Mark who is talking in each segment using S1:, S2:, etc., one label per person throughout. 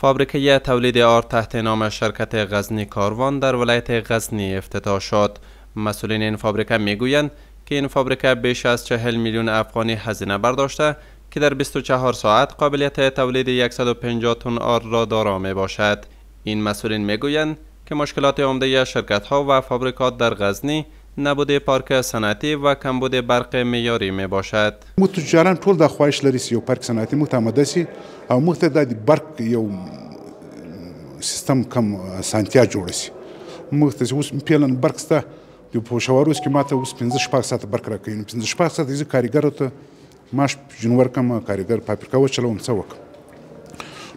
S1: فابریکه تولید آرد تحت نام شرکت غزنی کاروان در ولایت غزنی افتتاح شد. مسئولین این فابریکه میگویند که این فابریکه بیش از 40 میلیون افغانی هزینه برداشته که در 24 ساعت قابلیت تولید 150 تن آرد را دارا می باشد. این مسئولین میگویند که مشکلات عمده شرکت ها و فابریکات در غزنی نبود پارک صنعتی و کمبود برق معیاری می باشد.
S2: مو تجاران ټول د خواهش لري چې یو پارک صنعتي متعمده سي او موږ ته د برق یو سیستم کم سانتیا جوړ سي. موږ ته اوس پیلن برق سته د پوښوروس کې ماته اوس 15 ساعت برق راکوي. 15 ساعت د کارګر ته ماش جنور کم کارګر فابریکه وچلوم څه وکړم.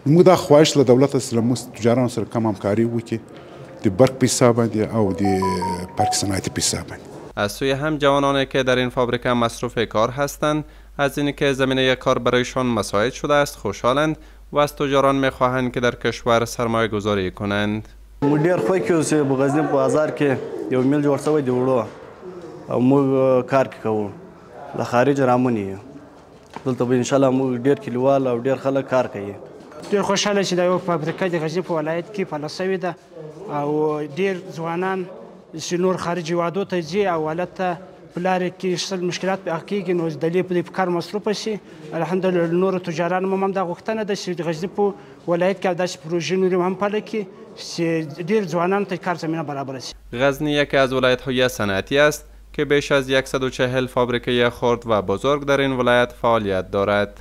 S2: موږ دا خواهش له دولت سره موږ تجاران سره کم همکاري وکړي د برق په حساب باندې او د پارک صنعتی په حساب باندې.
S1: از سوی هم جوانانی که در این فابریکه مصروف کار هستند از اینکه زمینه کار برایشان مساعد شده است خوشحالند و از تجاران میخواهند که در کشور سرمایه گذاری کنند.
S3: ډیر خوښ یو چې په غزنی په بازار کې یو میل جوړ شوی دی وړو او موږ کار کوو له خارج رامونی دلته به ان شاء الله موږ ډیر کلیوال او ډیر خلک کار کوي.
S4: ډیر خوشاله چې دا یو فابریکه د غزنی په ولایت کې فعاله شوې ده او ډیر ځوانان چې نور خارجي هیوادو ته ځي او ولایت ته په لارې کې څه مشکلات پیښ کېږي نو د دې په کار مصروفه شي. الحمدلله نورو تجارانو هم همدا غوښتنه ده چې د غزني په ولایت کې داسې پروژې نورې هم پیل کړي چې ډیر ځوانانو ته کار زمینه برابر شي.
S1: غزنی یکی از ولایت‌های صنعتی است که بیش از 140 فابریکه خرد و بزرگ در این ولایت فعالیت دارد.